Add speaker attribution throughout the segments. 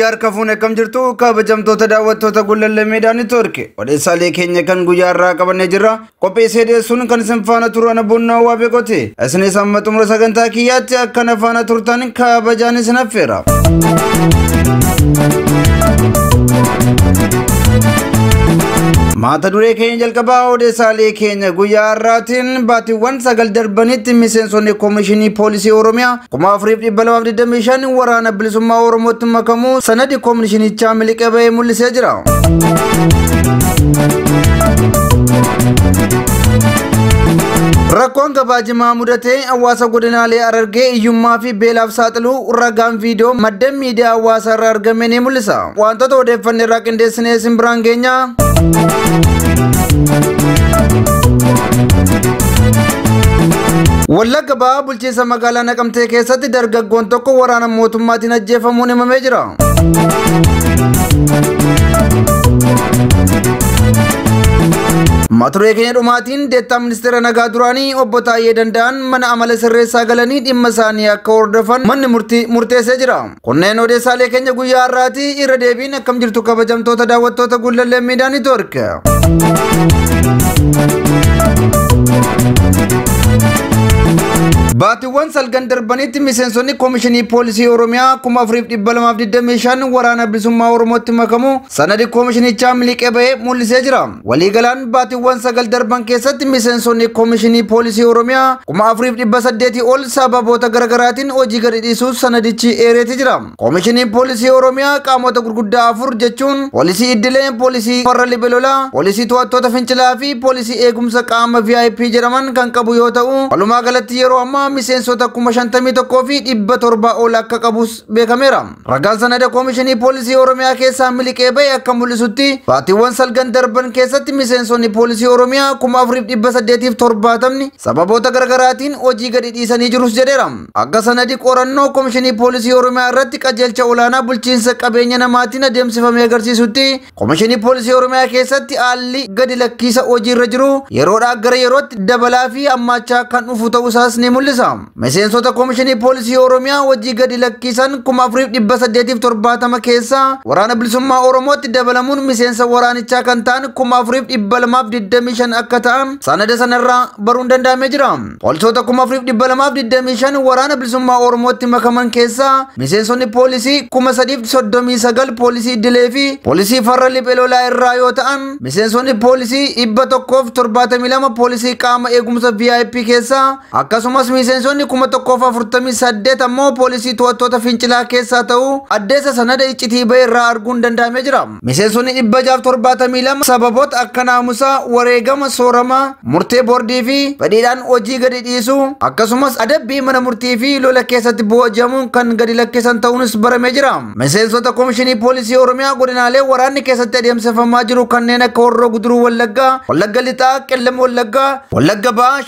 Speaker 1: Nagar kafune kam jirtu kabajamtoota daawwattoota gullalle meedaanii torke odeessaalee keenya kan guyyaa irraa qabannee jirra qophii seedeessuun kan isin faana turan bunnaa waa beekote isinis amma xumura sagantaa kiyyaatti akkana faana turtan kabajaan isin affeera. Mata duree keenya jalqabaa odeessaalee keenya guyyaa irraatiin baatiiwwan 9 darbanitti miseensonni Koomishinii Poolisii Oromiyaa 4225 waraana bilisummaa Oromootti makamuu sanadi koomishinichaa miliqee bahee mul'isee jira. Rakkoon gabaajimaa mudatee hawaasa godinaalee Harargee iyyummaa fi beelaaf saaxiluu ragaan viidiyoo madda miidiyaa hawaasaa irraa argame ni mul'isa. Wantoota odeeffannee irraa qindeessinee isin biraan geenya. Wallagga Bahaa bulchiinsa magaalaa Naqamtee keessatti dargaggoon tokko waraana mootummaatiin ajjeefamuun himamee jira. Mata duree keenya dhumaatiin deettaa ministeera nagaa duraanii obbo Taayyee Danda'an mana amala sirreessaa galanii dhimma isaanii akka hordofan manni murteessee jira. Kunneen odeessaalee keenya guyyaa har'aati irra deebiin akkam jirtu kabajamtoota daawwattoota Gullallee Miidiyaa Toorki. Baatiiwwan 9 darbanitti miseensonni Koomishinii Poolisii Oromiyaa 4225 waraana bilisummaa Oromootti makamuu sanadi koomishinichaa miliqee bahee mul'isee jira. Waliigalaan baatiiwwan 9 darban keessatti miseensonni Koomishinii Poolisii Oromiyaa 4800 ol sababoota garaagaraatiin hojii gadi dhiisuu sanadichi eereeti jira. Koomishiniin Poolisii Oromiyaa qaamota gurguddaa 4 jechuun poolisii iddilee, poolisii farra libelolaa, poolisii to'attoota fincilaa fi poolisii eegumsa qaama VIP jedhaman kan qabu yoo ta'u, walumaa galatti yeroo ammaa miseensota 51 fi 700 ol akka qabus beekameera. Ragaan sanada Koomishinii Poolisii Oromiyaa keessaa miliqee bahee akka mul'isutti baatiiwwan 9 darban keessatti miseensonni Poolisii Oromiyaa 4870 sababoota garaagaraatiin hojii gadi dhiisanii jirus jedheera. Akka sanadi qorannoo Koomishinii Poolisii Oromiyaa irratti qajeelcha olaanaa bulchiinsa qabeenya namaatiin adeemsifamee agarsiisutti Koomishinii Poolisii Oromiyaa keessatti haalli gadi lakkiisa hojii irra jiru yeroodhaa gara yerootti dabalaa fi hammaachaa kan dhufu ta'uu isaas ni mul'isa. Miseensota Koomishinii Poolisii Oromiyaa hojii gadi lakkisan 4870 keessaa waraana bilisummaa Oromootti dabalamuun miseensa waraanichaa kan ta'an 4225 akka ta'an sanada sanarraa baruun danda'amee jira. Poolisoota 4225 waraana bilisummaa Oromootti makaman keessaa miseensonni poolisii 3039 poolisii idilee fi poolisii farra libelolaa irraa yoo ta'an miseensonni poolisii 172 poolisii qaama eegumsa VIP keessaa akkasumas miseensonni 1048 ammoo poolisii to'attoota fincilaa keessaa ta'uu addeessa sanada iccitii bahee irraa arguun danda'amee jira. Miseensonni 672 sababoota akka naamusaa, wareegama, soorama, murtee boordii fi fedhiidhaan hojii gadi dhiisuu akkasumas adabbii mana murtii fi lola keessatti booji'amuun kan gadi lakkisan ta'uunis baramee jira. Miseensota Koomishinii Poolisii Oromiyaa godinaalee waraanni keessatti adeemsifamaa jiru kanneen akka Horroo Guduruu Wallaggaa, Wallagga Lixaa, Qellem Wallaggaa, Wallagga Bahaa,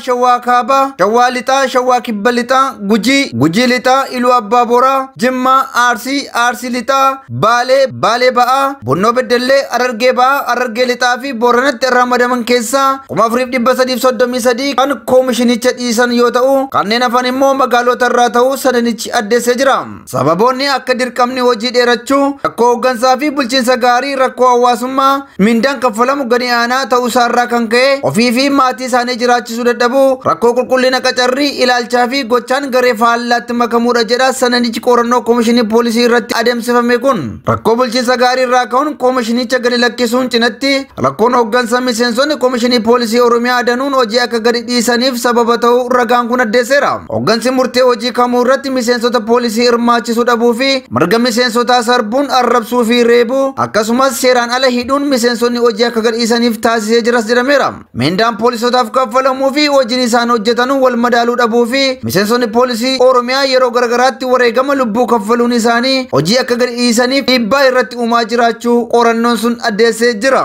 Speaker 1: Shawaa Kaabaa, Shawaa Lixaa, Shawaa Kibba Lixaa, Gujii Lixaa, Iluu Abbaa Boraa, Jimmaa, Arsii Lixaa, Baalee Ba'aa, Bunnoo Beddellee, Harargee Ba'aa, Harargee Lixaa fi Booranatti ramadaman keessaa 4333 kan koomishinicha dhiisan yoo ta'u kanneen hafan immoo magaalota irraa ta'uu sanadichi addeessee jira. Sababoonni akka dirqamni hojii dheerachuu, rakkoo hooggansaa fi bulchiinsa gaarii, rakkoo hawaasummaa, mindaan kaffalamu gadi aanaa ta'uu isaarraa kan ka'e ofii fi maatii isaanii jiraachisuu dadhabuu, rakkoo qulqullina qacarrii, ilaalchaa fi gochaan garee faallaatti makamuudha jedha sanadichi qorannoo Koomishinii Poolisii irratti adeemsifame kun. Rakkoo bulchiinsa gaarii irraa ka'uun koomishinicha gadi lakkisuun cinatti rakkoon hooggansa miseensonni Koomishinii Poolisii Oromiyaa danuun hojii akka gadi dhiisaniif sababa ta'uu ragaan kun addeesseera. Hooggansi murtee hojii kamuu irratti miseensota poolisii hirmaachisuu dhabuu fi mirga miseensotaa sarbuun, arrabsuu fi reebuu akkasumas seeraan ala hidhuun miseensonni hojii akka gadi dhiisaniif taasisee jiras jedhameera. Mindaan poolisotaaf kaffalamuu fi hojiin isaan hojjetan wal madaaluu dhabuu fi miseensonni Poolisii Oromiyaa yeroo garagaraatti wareegama lubbuu kaffaluun isaanii hojii akka gadi dhiisaniif dhiibbaa irratti uumaa jiraachuu qorannoon sun addeessee jira.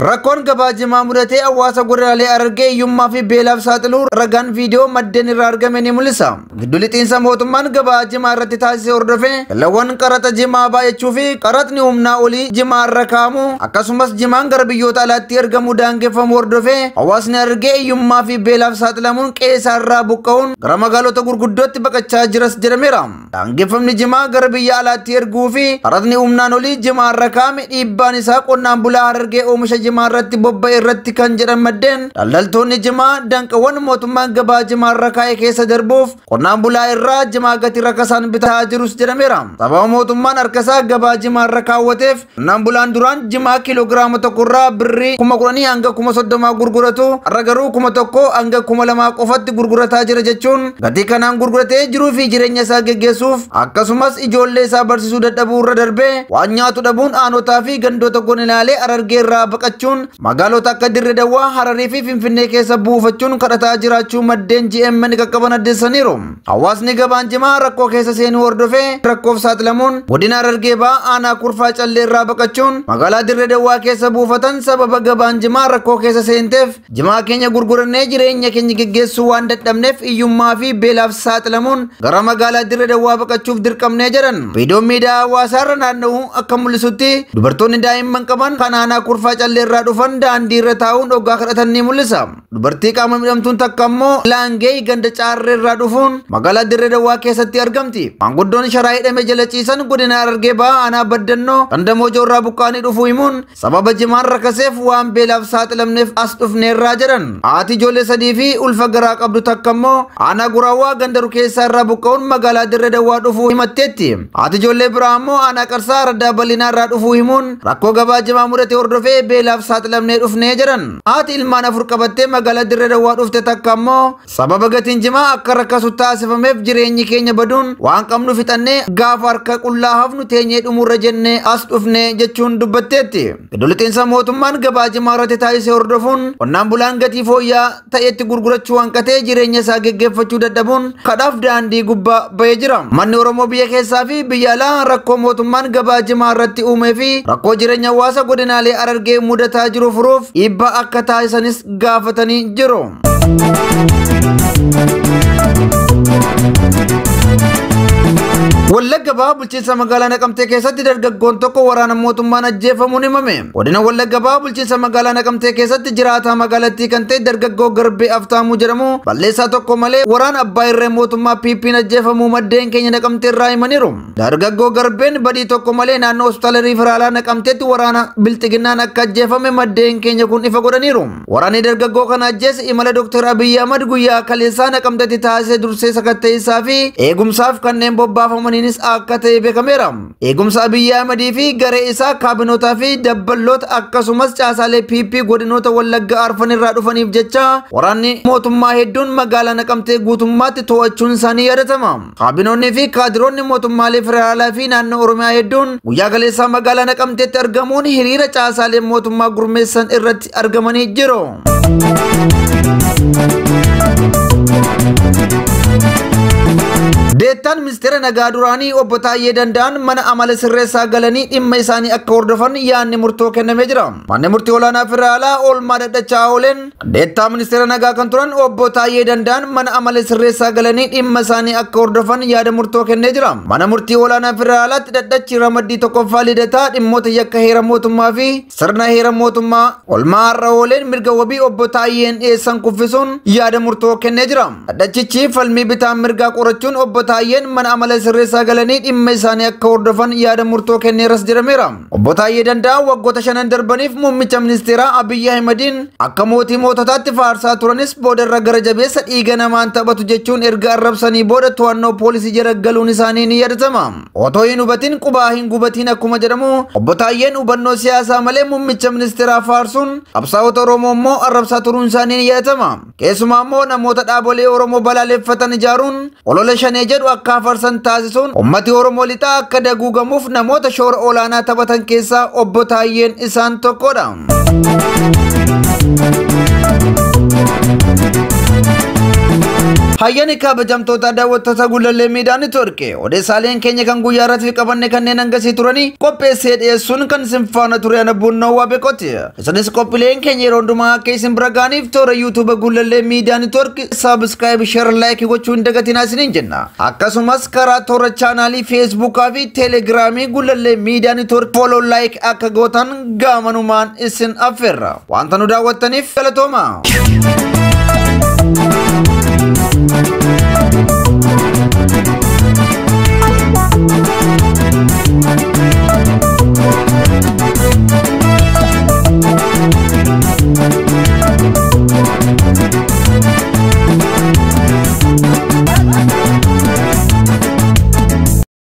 Speaker 1: Rakkoon gabaa jimaa mudatee hawaasa godinaalee Harargee hiyyummaa fi beelaaf saaxiluu ragaan viidiyoo maddeen irraa argame ni mul'isa. Giddu lixiinsa mootummaan gabaa jimaa irratti taasisee hordofee galawwan qaraxa jimaa baay'achuu fi qaraxni humnaa olii jimaa irra kaa'amu akkasumas jimaan gara biyyoota alaatti ergamu daangeffamu hordofee hawaasni Harargee hiyyummaa fi beelaaf saaxilamuun qe'ee irraa buqqa'uun gara magaalota gurguddootti baqachaa jiras jedhameera. Daangeffamni jimaa gara biyya alaatti erguu fi qaraxni humnaan olii jimaa irra kaa'ame dhiibbaan isaa qonnaan bulaa Harargee oomisha jimaa irratti bobba'e irratti kan jedhan maddeen daldaltoonni jimaa danqawwan mootummaan gabaa jimaa irra kaa'e keessa darbuuf qonnaan bulaa irraa jimaa gatii rakkasaan bitaa jirus jedhameera. Sababa mootummaan harkasaa gabaa jimaa irra kaawwateef qonnaan bulaan duraan jimaa kiiloogiraama tokko irraa birrii 10,000 hanga 30,000 gurguratu har'a garuu 1,000 hanga 2,000 qofatti gurgurataa jira jechuun gatii kanaan gurguratee jiruu fi jireenya isaa geggeessuuf akkasumas ijoollee isaa barsiisuu dadhabuu irra darbee waan nyaatu dhabuun aanotaa fi gandoota godinaalee Harargee irraa baqachuun magaalota akka Dirree Dawwaa, Hararii fi Finfinnee keessa buufachuun kadhataa jiraachuu maddeen GMN qaqqaban addeessaniiru. Hawaasni gabaan jimaa rakkoo keessa seenuu hordofee rakkoof saaxilamuun godina Harargee ba'aa aanaa Kurfaa Callee irraa baqachuun magaalaa Dirree Dawwaa keessa buufatan sababa gabaan jimaa rakkoo keessa seenteef jimaa keenya gurgurannee jireenya keenya geggeessuu waan dadhabneef hiyyummaa fi beelaaf saaxilamuun gara magaalaa Dirree Dawwaa baqachuuf dirqamnee jedhan. Viidiyoon miidiyaa hawaasaa irra naanna'u akka mul'isutti dubartoonni daa'imman qaban kan aanaa Kurfaa Callee irraa dhufan daandii irra taa'uun dhoggaa kadhatan ni mul'isa. Dubartii qaama miidhamtuun takka immoo laangee ganda caarree irraa dhufuun magaalaa Dirree Dawwaa keessatti argamti. Maanguddoon sharaa hidhame jala ciisan godina Harargee ba'aa aanaa Baddannoo ganda Moojoo irraa buqqaanii dhufuu himuun sababa jimaan rakkaseef waan beelaaf saaxilamneef as dhufneerraa jedhan. Haati ijoollee sadii fi ulfa garaa qabdu takka immoo aanaa Guraawwaa ganda Rukeessaa irraa buqqa'uun magaalaa Dirree Dawwaa dhufuu himatteetti. Haati ijoollee biraa immoo aanaa Qarsaa Raddaa Bal'inaa irraa dhufuu himuun rakkoo gabaa jimaa mudate hordofee beelaaf saaxilamnee dhufnee jedhan. Haati ilmaan afur qabattee magaalaa Dirree Dawwaa dhufte takka immoo sababa gatiin jimaa akka rakkasu taasifameef jireenyi keenya baduun waan qabnu fixannee gaafa harka qullaa hafnu teenyee dhumurra jennee as dhufnee jechuun dubbatteetti. Giddu lixiinsa mootummaan gabaa jimaa irratti taasisee hordofuun qonnaan bulaan gatii fooyya'aa ta'etti gurgurachuu hanqatee jireenya isaa geggeeffachuu dadhabuun kadhaaf daandii gubbaa ba'ee jira. Manni Oromoo biyya keessaa fi biyya alaa rakkoo mootummaan gabaa jimaa irratti uumee fi rakkoo jireenya hawaasa godinaalee Harargee mudataa jiru furuuf dhiibbaa akka taasisanis gaafatanii jiru. Wallagga ba'aa bulchiinsa magaalaa Naqamtee keessatti dargaggoon tokko waraana mootummaan ajjeefamuun himame. Godina Wallagga ba'aa bulchiinsa magaalaa Naqamtee keessatti jiraataa magaalattii kan ta'e dargaggoo Garbee Aftaamuu jedhamu balleessaa tokko malee waraana abbaa irree mootummaa PP'n ajjeefamuu maddeen keenya Naqamtee irraa himaniiru. Dargaggoo Garbeen badii tokko malee naannoo hospitaala riiferaalaa Naqamteetti waraana bilxiginnaan akka ajjeefame maddeen keenya kun ifa godhaniiru. Waraanni dargaggoo kana ajjeese imala Dr. Abiyyi Ahmad guyyaa kaleessaa Naqamteetti taasisee dursee sakatteessaa fi eegumsaaf kanneen bobbaafamanii akka ta'e beekameera. Eegumsa Abiyyi Ahmadii fi garee isaa kaabinootaa fi dabballoota akkasumas caasaalee PP godinoota Wallagga arfan irraa dhufaniif jecha waraanni mootummaa hedduun magaalaa Naqamtee guutummaatti to'achuun isaanii yaadatama. Kaabinoonni fi kaadiroonni mootummaalee federaalaa fi naannoo Oromiyaa hedduun guyyaa kaleessaa magaalaa Naqamteetti argamuun hiriira caasaalee mootummaa gurmeessan irratti argamanii jiru. Deettaan ministeera nagaa duraanii obbo Taayyee Danda'an mana amala sirreessaa galanii dhimma isaanii akka hordofan yaadni murtoo kennamee jira. Manni murtii olaanaa federaalaa oolmaa dhadhachaa ooleen deettaa ministeera nagaa kan turan obbo Taayyee Danda'an mana amala sirreessaa galanii dhimma isaanii akka hordofan yaada murtoo kennee jira. Mana murtii olaanaa federaalaatti dhadhachi ramaddii tokkoffaa lidataa dhimmoota yakka heera mootummaa fi sirna heera mootummaa oolmaa har'a ooleen mirga wabii obbo Taayyeen dhiyeessan kuffisuun yaada murtoo kennee jira. Dhadhachichi falmii bitaan mirgaa qorachuun obbo Taayyeen mana amala sirreessaa galanii dhimma isaanii akka hordofan yaada murtoo kenneeras jedhameera. Obbo Taayyee Danda'an waggoota 5 darbaniif muummicha ministeeraa Abiyyi Ahmadiin akka mootii moototaatti faarsaa turanis booda irra gara jabeessa dhiiga namaan taphatu jechuun erga arrabsanii booda to'annoo poolisii jala galuun isaanii ni yaadatama. Otoo hin hubatin qubaa hin gubatiin akkuma jedhamu obbo Taayyeen hubannoo siyaasaa malee muummicha ministeeraa faarsuun qabsaa'ota Oromoo immoo arrabsaa turuun isaanii ni yaadatama. Keessumaa immoo namoota dhaabolee Oromoo balaaleffatan ijaaruun olola shanee jedhu akka afarsan taasisuun ummati Oromoo lixaa akka daguugamuuf namoota shoora olaanaa taphatan keessaa obbo Taayyeen isaan tokkodha. hayyani kabajamtoota daawwattoota Gullallee Miidiyaa Niitoorkii odeessaaleen keenya kan guyyaa irratti fi qabanne kanneen hangasii turanii qopheessee dhiyeessuun kan isin faana ture ana bunnoo waa beekoti. Isinis qophiileen keenya yeroo hundumaa akka isin bira ga'aniif toora YouTube Gullallee Miidiyaa Niitoorkii subscribe share like gochuu hin dagatinaa isiniin jenna. Akkasumas karaa toora chaanaalii Facebook fi Telegramii Gullallee Miidiyaa Niitoorkii follow like akka gootan gaamanumaan isin affeerra. Wanta nu daawwattaniif galatooma.